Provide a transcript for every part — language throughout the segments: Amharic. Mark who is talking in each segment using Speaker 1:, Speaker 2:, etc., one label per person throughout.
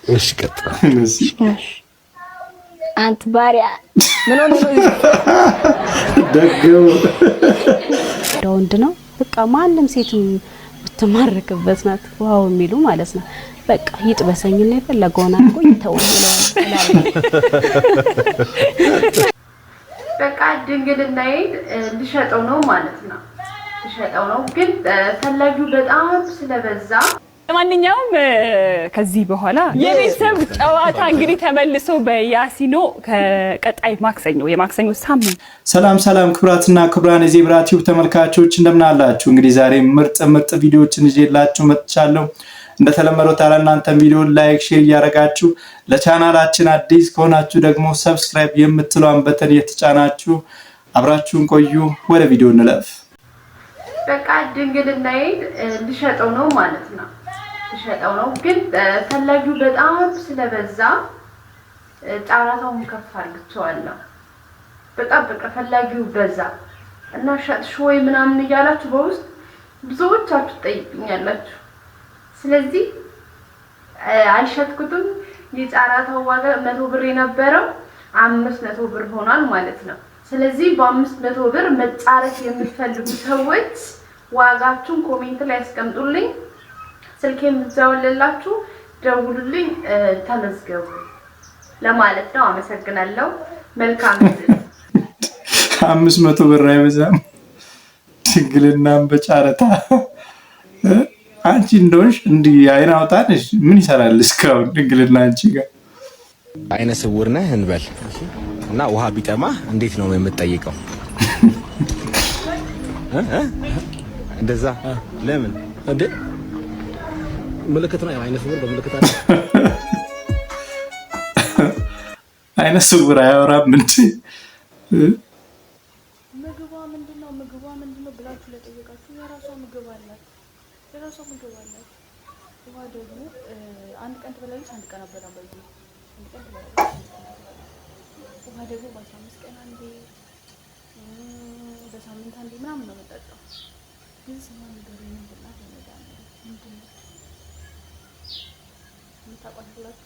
Speaker 1: እሺ ቀጥታ
Speaker 2: እሺ
Speaker 3: አንተ ባሪያ ምን ሆነ ነው
Speaker 2: ደገው
Speaker 4: ወንድ ነው በቃ ማንም ሴትም ብትማረክበት ናት ዋው የሚሉ ማለት ነው በቃ ይጥበሰኝና የፈለገውን አድርጎ ይተወኛል
Speaker 5: በቃ ድንግልናዬ ልሸጠው ነው ማለት ነው ልሸጠው ነው ግን ፈላጊው በጣም ስለበዛ
Speaker 6: ለማንኛውም ከዚህ በኋላ የቤተሰብ ጨዋታ እንግዲህ ተመልሶ በያሲኖ ከቀጣይ ማክሰኞ የማክሰኞ ሳምንት
Speaker 2: ሰላም ክብራትና ክብራን የዜብራ ቲዩብ ተመልካቾች እንደምን አላችሁ እንግዲህ ዛሬ ምርጥ ቪዲዮዎችን ይዤላችሁ መጥቻለሁ እንደተለመደው ታዲያ እናንተ ቪዲዮን ላይክ ሼር ያደርጋችሁ ለቻናላችን አዲስ ከሆናችሁ ደግሞ ሰብስክራይብ የምትሏን በተን የተጫናችሁ አብራችሁን ቆዩ ወደ ቪዲዮ እንለፍ
Speaker 5: በቃ ድንግልናዬ ልሸጠው ነው ማለት ነው ልሸጠው ነው ግን ፈላጊው በጣም ስለበዛ ጫራታውን ከፍ አድርጌዋለሁ በጣም ፈላጊው በዛ እና ሸጥሽ ወይ ምናምን እያላችሁ በውስጥ ብዙዎቻችሁ ጠይቁኛላችሁ ስለዚህ አልሸጥኩትም የጫራታው ዋጋ 100 ብር የነበረው 500 ብር ሆኗል ማለት ነው ስለዚህ በ500 ብር መጫረት የምትፈልጉ ሰዎች ዋጋችሁን ኮሜንት ላይ አስቀምጡልኝ ስልኬን ብዛውልላችሁ ደውሉልኝ ተመዝገቡ ለማለት ነው አመሰግናለሁ መልካም
Speaker 2: 500 ብር አይበዛም ድንግልናን በጫረታ አንቺ እንደሆንሽ እንዲህ አይን አውጣንሽ ምን ይሰራል እስካሁን ድንግልና አንቺ ጋር
Speaker 1: አይነ ስውር ነህ እንበል እና ውሃ ቢጠማ እንዴት ነው የምትጠይቀው እንደዛ ለምን እንዴ ምልክት ነው አይነ ስውር በምልክት አለ
Speaker 2: አይነ ስውር አያወራም እንዴ
Speaker 7: ምግቧ ምንድነው ብላችሁ ለጠየቃችሁ የራሷ ምግብ አላት ውሃ ደግሞ አንድ ቀን ትበላለች አንድ ቀን አበላም በዚህ አንድ ቀን ትበላለች ውሃ ደግሞ በ15 ቀን አንዴ በሳምንት አንዴ ምናምን ነው የምጠጣው ግን ስማ ነገር ምን ብላት ይመጣል ምንድነው የምታቋጥላት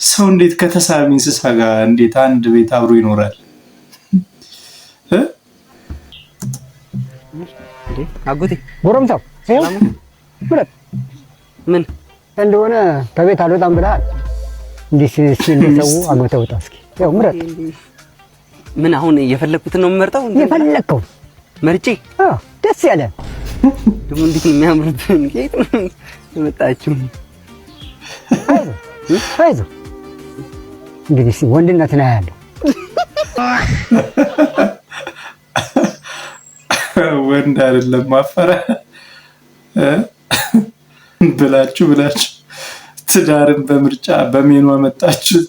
Speaker 2: ሰው እንዴት ከተሳቢ እንስሳ ጋር እንዴት አንድ ቤት አብሮ ይኖራል
Speaker 8: አጎቴ ጎረምሳው ብረት ምን እንደሆነ ከቤት አልወጣም ብለሃል እንዴ ሲነሰው አግብተውታ እስኪ ያው ምረት ምን አሁን የፈለኩት ነው የምመርጠው የፈለከው መርጬ ደስ ያለ ደግሞ እንዴት ነው የሚያምሩት ጌጥ መጣችሁ አይዞ እንግዲህ ወንድነት ነው ያለው
Speaker 2: ወንድ አይደለም ማፈራ ብላችሁ ትዳርን በምርጫ በሜኑ አመጣችሁ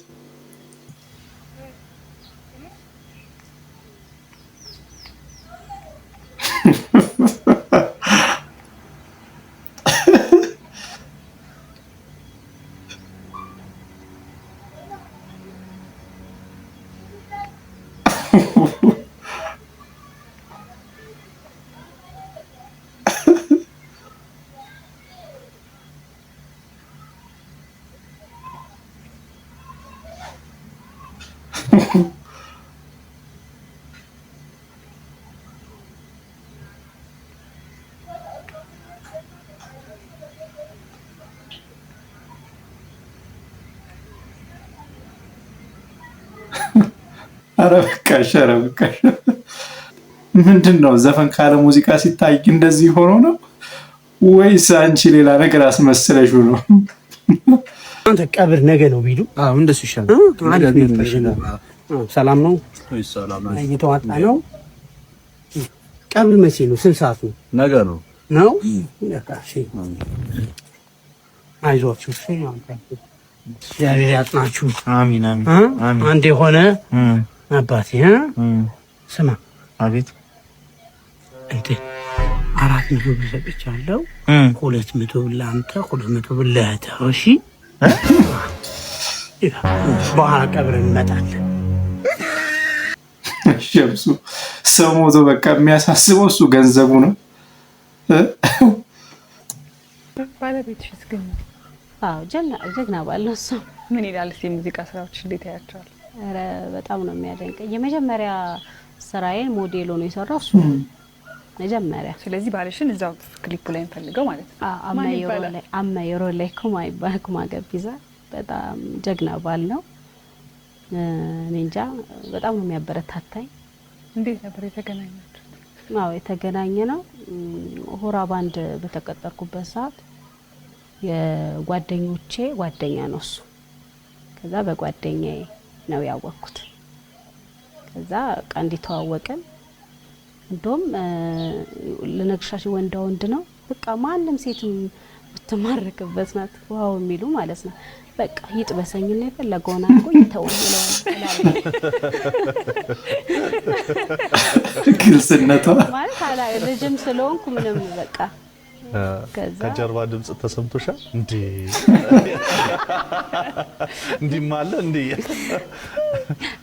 Speaker 2: አረብካሽ ምንድነው ዘፈን ካለ ሙዚቃ ሲታይ እንደዚህ ሆኖ ነው ወይስ አንቺ ሌላ ነገር አስመስለሽው ነው
Speaker 8: አንተ ቀብር ነገ ነው ቢሉ
Speaker 1: እንደሱ ይሻላል
Speaker 8: ሰላም ነው እየተዋጣ ነው ቀብር መቼ ነው ስንት ሰዓት ነው
Speaker 1: ነገ ነው
Speaker 8: ያካሽ አይዟችሁ እግዚአብሔር ያጽናችሁ
Speaker 1: አሚን
Speaker 8: አንድ የሆነ አባቴ ስማ
Speaker 1: አቤት
Speaker 8: እንዴ 400 ብር ሰጥቻለሁ 200 ብር ለአንተ 200 ብር ለእህትህ እሺ በኋላ ቀብር እንመጣለን
Speaker 2: ሸምሱ ሰው ሞቶ በቃ የሚያሳስበው እሱ ገንዘቡ ነው
Speaker 6: ባለቤትሽ ግን
Speaker 4: አዎ ጀግና ባለው እሱ
Speaker 6: ምን ይላል? እስኪ ሙዚቃ ስራዎች እንዴት ያያቸዋል?
Speaker 4: ኧረ በጣም ነው የሚያደንቀኝ። የመጀመሪያ ስራዬን ሞዴል ሆኖ የሰራው እሱ መጀመሪያ።
Speaker 6: ስለዚህ ባልሽን እዛው ክሊፑ ላይ እንፈልገው ማለት ነው።
Speaker 4: አማየሮ ላይ ኩማ ገቢዛ በጣም ጀግና ባል ነው። እኔ እንጃ በጣም ነው የሚያበረታታኝ።
Speaker 6: እንዴት ነበር የተገናኛችሁት?
Speaker 4: አዎ የተገናኘ ነው ሆራ ባንድ በተቀጠርኩበት ሰዓት የጓደኞቼ ጓደኛ ነው እሱ። ከዛ በጓደኛዬ ነው ያወቅኩት። ከዛ ቃንዲ ተዋወቅን። እንደውም ለነግሻሽ ወንድ ነው በቃ ማንም ሴትም ብትማረክበት ናት ዋው የሚሉ ማለት ነው። በቃ ይጥበሰኝና የፈለገውን አድርጎ ይተውልለዋል።
Speaker 2: ግልጽነቷ
Speaker 4: ማለት ልጅም ስለሆንኩ ምንም በቃ
Speaker 9: ከጀርባ ድምጽ ተሰምቶሻል እንዴ ማለ እንዴ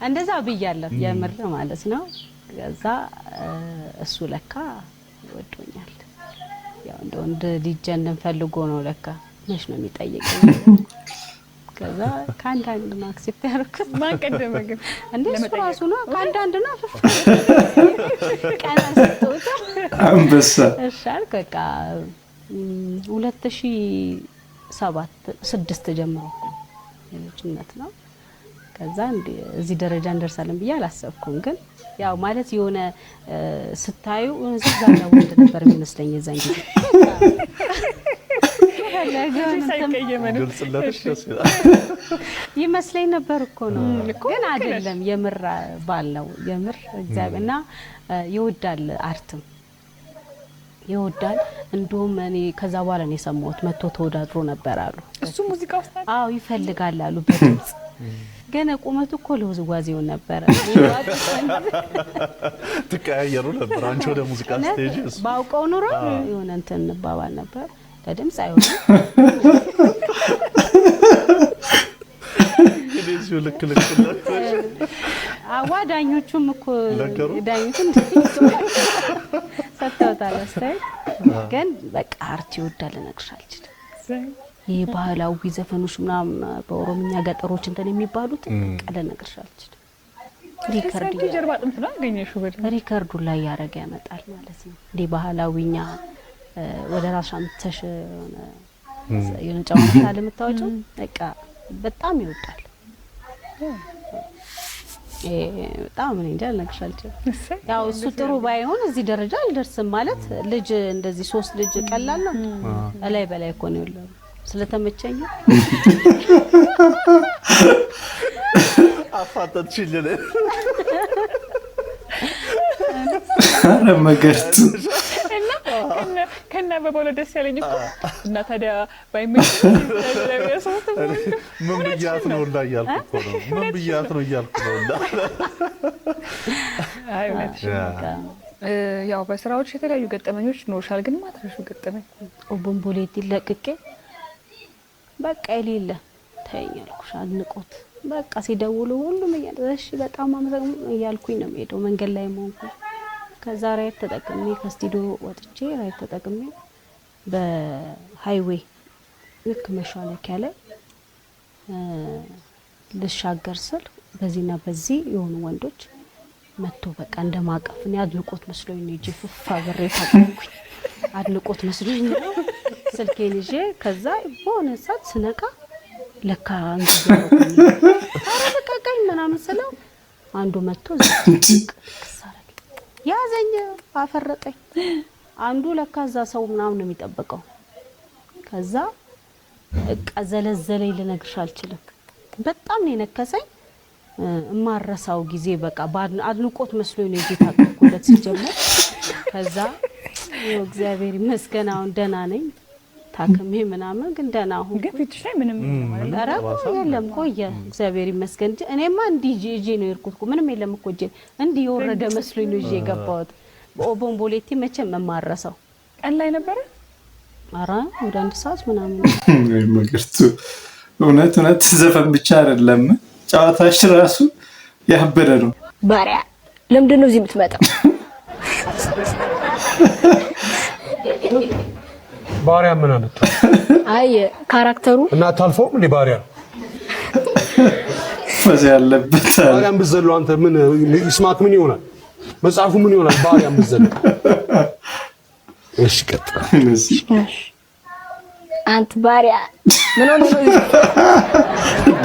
Speaker 4: እንደዛ ብያለሁ የምር ማለት ነው። ከዛ እሱ ለካ ይወዶኛል። ያው እንደ ሊጀነን ፈልጎ ነው ለካ ነሽ ነው የሚጠይቀኝ። ከዛ ካንዳንድ ነው አክሴፕት ያደረኩት።
Speaker 6: ማን ቀደመ ግን
Speaker 4: እንዴ ራሱ ነው ካንዳንድ ነው ቀና ስትወጣ
Speaker 2: አንበሳ
Speaker 4: እሻል በቃ 2007-6 ጀምሮ ልጅነት ነው። ከዛ እዚህ ደረጃ እንደርሳለን ብዬ አላሰብኩም። ግን ያው ማለት የሆነ ስታዩ ዝዛና ወንድ ነበር የሚመስለኝ የዛን ጊዜ ይመስለኝ ነበር እኮ ነው። ግን አይደለም የምር ባል ነው የምር እግዚአብሔርና ይወዳል አርትም ይወዳል። እንደውም እኔ ከዛ በኋላ ነው የሰማሁት መጥቶ ተወዳድሮ ነበር አሉ።
Speaker 6: እሱ ሙዚቃ ውስጥ
Speaker 4: አዎ ይፈልጋል አሉ በድምጽ ግን ቁመቱ እኮ ለውዝዋዜው ነበር።
Speaker 9: ተቀያየሩ ነበር አንቺ ወደ ሙዚቃ ስቴጅ
Speaker 4: ባውቀው ኑሮ የሆነ እንትን እንባባል ነበር። ለድምጽ አይሆንም
Speaker 9: ግዴዚው ልክ
Speaker 4: አዋዳኞቹም እኮ ዳኞቹም ሰጥተውታል አስተያየት። ግን በቃ አርት ይወዳል ነግሻል። ይሄ ባህላዊ ዘፈኖች ምናምን በኦሮምኛ ገጠሮች እንትን የሚባሉት ቀለ ነግርሻል። ሪከርድ
Speaker 6: ጀርባ ጥምት ነው ያገኘሽው በደንብ
Speaker 4: ሪከርዱ ላይ ያረጋ ያመጣል ማለት ነው። እንዴ ባህላዊኛ ወደ ራስሽ አምጥተሽ የሆነ ጫወታ ለምታወጪው በቃ በጣም ይወዳል። በጣም እኔ እንጃ ልነግርሻል። ያው እሱ ጥሩ ባይሆን እዚህ ደረጃ አልደርስም ማለት ልጅ እንደዚህ 3 ልጅ ቀላል ነው። በላይ እኮ ነው ያለው ስለተመቸኝ
Speaker 9: አፋጣችልኝ
Speaker 2: አረመገርቱ
Speaker 6: ከና በቦሎ ደስ ያለኝ እኮ እና ታዲያ ባይመች
Speaker 9: ምን ብያት ነው እንዳያልኩ እኮ ነው ምን ብያት ነው እያልኩ ነው እንዳ
Speaker 6: አይ ያው በስራዎች የተለያዩ ገጠመኞች ኖርሻል። ግን ማትረሹ ገጠመኝ
Speaker 4: ኦቦምቦሌት ይለቅቄ በቃ የሌለ ታየኛልኩሽ አድንቆት በቃ ሲደውሉ ሁሉም እሺ በጣም አመሰግናለሁ እያልኩኝ ነው የምሄደው መንገድ ላይ ሞንኩ። ከዛ ራይት ተጠቅሜ ከስቱዲዮ ወጥቼ ራይት ተጠቅሜ በሃይዌይ ልክ መሻለኪያ ላይ ልሻገር ስል በዚህና በዚህ የሆኑ ወንዶች መጥቶ በቃ እንደማቀፍኝ አድንቆት መስሎኝ ነው እጄ ፍፋ በሬ ታቀምኩኝ። አድንቆት መስሎኝ ነው ስልኬን ይዤ ከዛ በሆነ ሰዓት ስነቃ ለካ አረጋጋኝ ምናምን ስለው አንዱ መጥቶ ያዘኝ አፈረጠኝ። አንዱ ለካ እዛ ሰው ምናምን ነው የሚጠብቀው። ከዛ በቃ ዘለዘለኝ ልነግርሽ አልችልም። በጣም ነው የነከሰኝ። እማረሳው ጊዜ በቃ አድንቆት መስሎኝ ነው ጌታ ተቆለት ሲጀመር። ከዛ እግዚአብሔር ይመስገን አሁን ደህና ነኝ። ታከሜ ምናምን ግን ደህና አሁን
Speaker 6: ግን ፊትሽ ላይ ምንም
Speaker 4: የለም ቆየ እግዚአብሔር ይመስገን እንጂ እኔማ እንዲህ እጄ ነው የርኩት ምንም የለም እኮ እጄ እንዲህ የወረደ መስሎኝ ነው እጄ የገባሁት። በኦቦምቦሌቲ መቼም መማረሰው
Speaker 6: ቀን ላይ ነበር።
Speaker 4: ኧረ ወደ 1 ሰዓት ምናምን
Speaker 2: መገርቱ እውነት ዘፈን ብቻ አይደለም ጨዋታሽ ራሱ ያበደ ነው።
Speaker 3: ባሪያ ለምንድን ነው እዚህ የምትመጣው?
Speaker 10: ባሪያ ምን አመጣ?
Speaker 3: አይ ካራክተሩ
Speaker 10: እና ታልፎም ሊባሪያ
Speaker 2: ፈዘ ያለበት
Speaker 10: ባሪያም ብዘሉ አንተ ምን ይስማክ ምን ይሆናል መጽሐፉ ምን ይሆናል ባሪያም ብዘሉ እሺ ቀጥታ
Speaker 3: አንተ ባሪያ ምን ሆነ ነው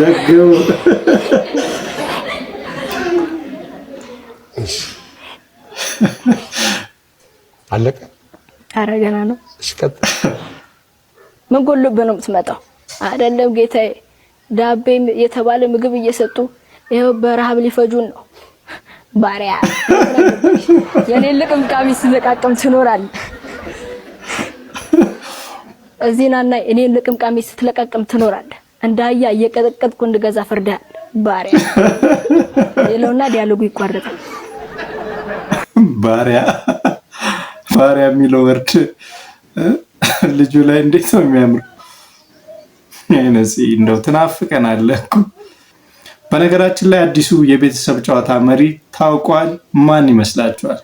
Speaker 2: ደግው
Speaker 10: አለቀ
Speaker 3: ኧረ ገና ነው
Speaker 10: እሺ ቀጥታ
Speaker 3: ምን ጎልብህ ነው የምትመጣው አይደለም ጌታዬ ዳቤም የተባለ ምግብ እየሰጡ ይሄው በረሃብ ሊፈጁን ነው ባሪያ የኔ ልቅም ቀሚስ ተለቃቀም ትኖራል እዚህናና እኔ ልቅም ቀሚስ ተለቃቀም ትኖራል እንዳያ እየቀጠቀጥኩ እንድገዛ ፈርዳል ባሪያ የለውና ዲያሎጉ ይቋረጣል
Speaker 2: ባሪያ የሚለው ወርድ ልጁ ላይ እንዴት ነው የሚያምር አይነሲ እንደው ተናፍቀናል እኮ በነገራችን ላይ አዲሱ የቤተሰብ ጨዋታ መሪ ታውቋል ማን ይመስላችኋል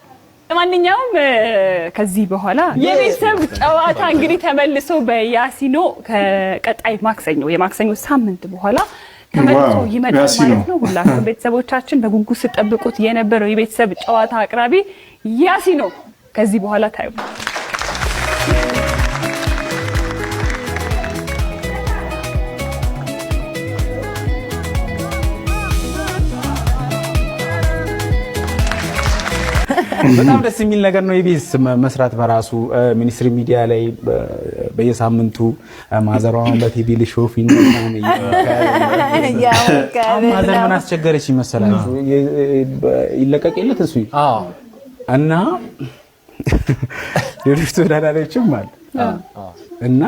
Speaker 6: ለማንኛውም ከዚህ በኋላ የቤተሰብ ጨዋታ እንግዲህ ተመልሶ በያሲኖ ከቀጣይ የማክሰኞ ሳምንት በኋላ ተመልሶ ይመጣል ማለት ነው ሁላችሁም ቤተሰቦቻችን በጉጉት ሲጠብቁት የነበረው የቤተሰብ ጨዋታ አቅራቢ ያሲኖ ከዚህ በኋላ ታዩ
Speaker 1: በጣም ደስ የሚል ነገር ነው ኢቢኤስ መስራት በራሱ ሚኒስትሪ ሚዲያ ላይ በየሳምንቱ ማዘሯን በቲቪ ሾፊን ነው ያው ማዘር ምን አስቸገረች ይመስላችሁ ይለቀቀለት እሱ እና ሌሎች ተወዳዳሪዎችም አሉ እና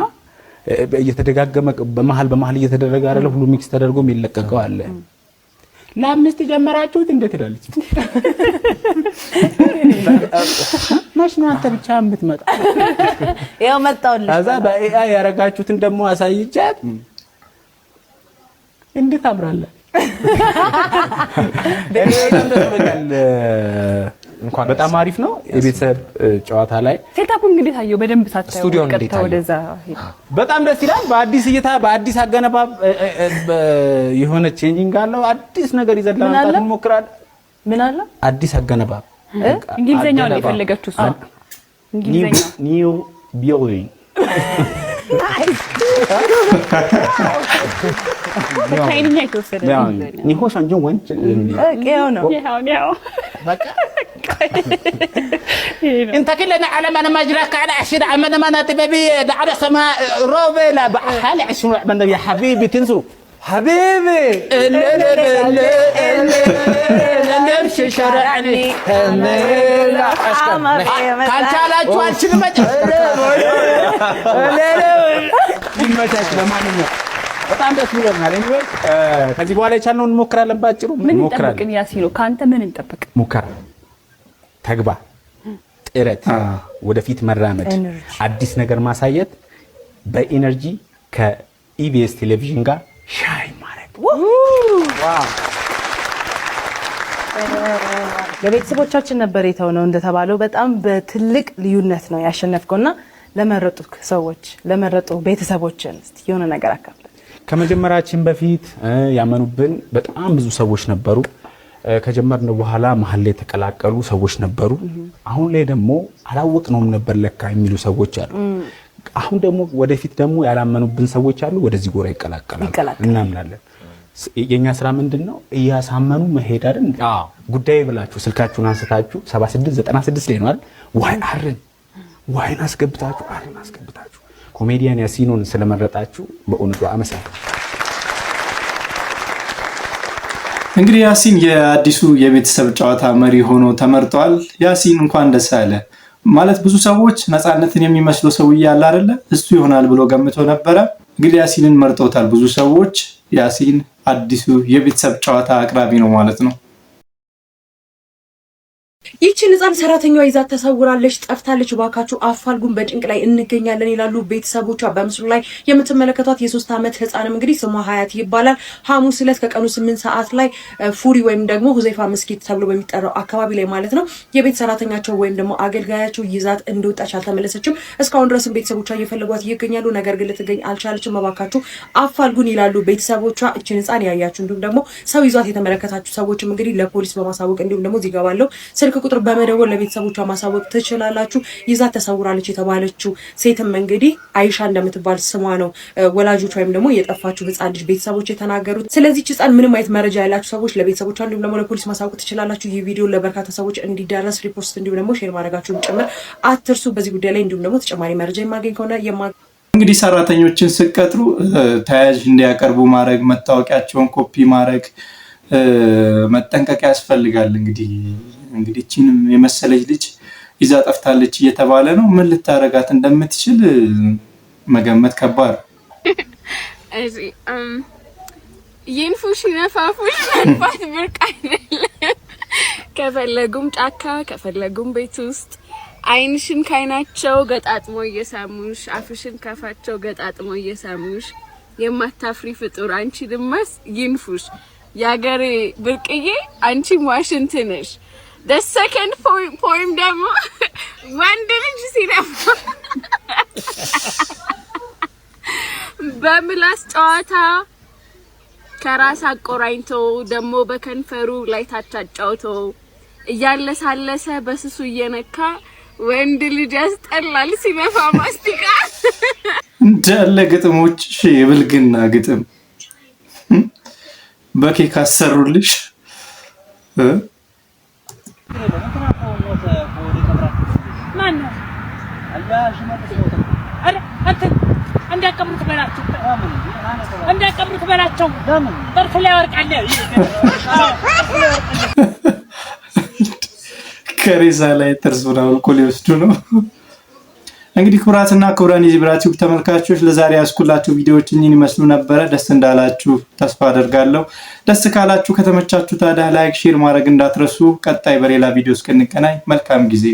Speaker 1: እየተደጋገመ በመሃል እየተደረገ አይደለ ሁሉ ሚክስ ተደርጎ የሚለቀቀው አለ ለአምስት ጀመራችሁት እንዴት ይላልች ማሽኑ አንተ ብቻ የምትመጣ
Speaker 11: ያው መጣውልኝ
Speaker 1: አዛ በኤአይ ያረጋችሁትን ደሞ አሳይቻት እንዴት አምራለ እንኳን በጣም አሪፍ ነው የቤተሰብ ጨዋታ ላይ
Speaker 6: ሴታፑ እንግዲህ ታየው በደንብ ሳታየው
Speaker 1: ስቱዲዮ እንግዲህ
Speaker 6: ወደዛ
Speaker 1: በጣም ደስ ይላል በአዲስ እይታ በአዲስ አገነባብ የሆነ ቼንጂንግ አለው አዲስ ነገር ይዘን ለማምጣት እንሞክራለን
Speaker 11: ምን አለ
Speaker 1: አዲስ አገነባብ
Speaker 6: እንግሊዘኛው ነው የፈለጋችሁ እሱ እንግሊዘኛው
Speaker 1: ኒው ቢልዲንግ
Speaker 6: ከቻይንኛ የተወሰደ
Speaker 1: ኒሆ ሻንጆን ወንጭ
Speaker 11: ያው ነው
Speaker 6: ያው
Speaker 1: በቃ انت كلنا على ما مجراك على 20 عمنا ما نتبي على سماء روبلا بحال 20 عمنا يا حبيبي تنسوا حبيبي نمشي شرعني لا قال تعالوا አንቺን ለማንኛውም በጣም ደስ ብሎናል እንግዲህ ከዚህ በኋላ የቻልነውን እንሞክራለን ባጭሩ
Speaker 6: ምን እንጠብቅን ያሲኖ ካንተ ምን እንጠብቅ
Speaker 1: ሙከራ ተግባር ጥረት ወደፊት መራመድ አዲስ ነገር ማሳየት በኢነርጂ ከኢቢኤስ ቴሌቪዥን ጋር ሻይ ማለት ዋው
Speaker 11: ለቤተሰቦቻችን ነበር የተውነው እንደተባለው በጣም በትልቅ ልዩነት ነው ያሸነፍከውና ለመረጡ ሰዎች ለመረጡ ቤተሰቦችን እስቲ የሆነ ነገር አካፍለ
Speaker 1: ከመጀመራችን በፊት ያመኑብን በጣም ብዙ ሰዎች ነበሩ ከጀመርነው በኋላ መሐል ላይ ተቀላቀሉ ሰዎች ነበሩ አሁን ላይ ደግሞ አላወቅነውም ነበር ለካ የሚሉ ሰዎች አሉ አሁን ደግሞ ወደፊት ደግሞ ያላመኑብን ሰዎች አሉ ወደዚህ ጎራ ይቀላቀላሉ እናምናለን የኛ ስራ ምንድነው እያሳመኑ መሄድ አይደል ጉዳይ ብላችሁ ስልካችሁን አንስታችሁ 7696 ላይ ነው አይደል ዋይን አስገብታችሁ ኮሜዲያን ያሲኖን ስለመረጣችሁ በእውነቱ አመሰግናለሁ
Speaker 2: እንግዲህ ያሲን የአዲሱ የቤተሰብ ጨዋታ መሪ ሆኖ ተመርጧል ያሲን እንኳን ደስ አለ ማለት ብዙ ሰዎች ነፃነትን የሚመስለው ሰውዬ ያለ አይደለ እሱ ይሆናል ብሎ ገምቶ ነበረ እንግዲህ ያሲንን መርጠውታል ብዙ ሰዎች ያሲን አዲሱ የቤተሰብ ጨዋታ አቅራቢ ነው ማለት ነው
Speaker 12: ይቺን ህፃን ሰራተኛዋ ይዛት ተሰውራለች፣ ጠፍታለች፣ ባካችሁ አፋልጉን በጭንቅ ላይ እንገኛለን ይላሉ ቤተሰቦቿ። በምስሉ ላይ የምትመለከቷት የ3 ዓመት ህፃንም እንግዲህ ስሟ ሀያት ይባላል። ሐሙስ ዕለት ከቀኑ 8 ሰዓት ላይ ፉሪ ወይም ደግሞ ሁዘይፋ መስጊድ ተብሎ በሚጠራው አካባቢ ላይ ማለት ነው የቤት ሰራተኛቸው ወይም ደግሞ አገልጋያቸው ይዛት እንደወጣች አልተመለሰችም። እስካሁን ድረስም ቤተሰቦቿ እየፈለጓት ይገኛሉ። ነገር ግን ልትገኝ አልቻለችም። ባካችሁ አፋልጉን ይላሉ ቤተሰቦቿ። እቺን ህፃን ያያችሁ እንዲሁም ደግሞ ሰው ይዟት የተመለከታችሁ ሰዎችም እንግዲህ ለፖሊስ በማሳወቅ እንዲሁም ደግሞ እዚህ ጋር ባለው ስልክ ቁጥር በመደወል ለቤተሰቦቿ ማሳወቅ ትችላላችሁ። ይዛት ተሰውራለች የተባለችው ሴትም እንግዲህ አይሻ እንደምትባል ስሟ ነው ወላጆች ወይም ደግሞ የጠፋችው ህፃን ልጅ ቤተሰቦች የተናገሩት። ስለዚህ ህፃን ምንም አይነት መረጃ ያላችሁ ሰዎች ለቤተሰቦቿ እንዲሁም ደግሞ ለፖሊስ ማሳወቅ ትችላላችሁ። ይህ ቪዲዮ ለበርካታ ሰዎች እንዲዳረስ ሪፖስት እንዲሁም ደግሞ ሼር ማድረጋችሁን ጭምር አትርሱ። በዚህ ጉዳይ ላይ እንዲሁም ደግሞ ተጨማሪ መረጃ የማገኝ ከሆነ
Speaker 2: እንግዲህ ሰራተኞችን ስቀጥሩ ተያያዥ እንዲያቀርቡ ማድረግ፣ መታወቂያቸውን ኮፒ ማድረግ መጠንቀቅ ያስፈልጋል። እንግዲህ እቺንም የመሰለች ልጅ ይዛ ጠፍታለች እየተባለ ነው። ምን ልታረጋት እንደምትችል መገመት ከባድ ነው።
Speaker 5: እሺ ይንፉሽ ነፋፉሽ መንፋት ብርቅ አይደለም። ከፈለጉም ጫካ ከፈለጉም ቤት ውስጥ አይንሽን ካይናቸው ገጣጥሞ እየሳሙሽ አፍሽን ካፋቸው ገጣጥሞ እየሳሙሽ የማታፍሪ ፍጡር አንቺ ድማስ ይንፉሽ ያገሬ ብርቅዬ አንቺ ዋሽንት ነሽ። the second poem ደግሞ ወንድ ልጅ ሲነፋ በምላስ ጨዋታ ከራስ አቆራኝቶ ደግሞ በከንፈሩ ላይ ታጫጫውቶ እያለሳለሰ በስሱ እየነካ ወንድ ልጅ ያስጠላል ሲነፋ ማስቲካ።
Speaker 2: እንዳለ ግጥሞች የብልግና ግጥም በኬክ አሰሩልሽ።
Speaker 8: ማነው እንዳቀብሩት በላቸው ጠርፍ ላይ ወርቃለ
Speaker 2: ከሬሳ ላይ ጥርሱን አውልቆ ሊወስዱ ነው። እንግዲህ ክቡራትና ክቡራን የዚህ ብራ ቲዩብ ተመልካቾች ለዛሬ ያስኩላችሁ ቪዲዮዎች እኚህን ይመስሉ ነበረ። ደስ እንዳላችሁ ተስፋ አደርጋለሁ። ደስ ካላችሁ ከተመቻችሁ ታዲያ ላይክ፣ ሼር ማድረግ እንዳትረሱ። ቀጣይ በሌላ ቪዲዮ እስክንገናኝ መልካም ጊዜ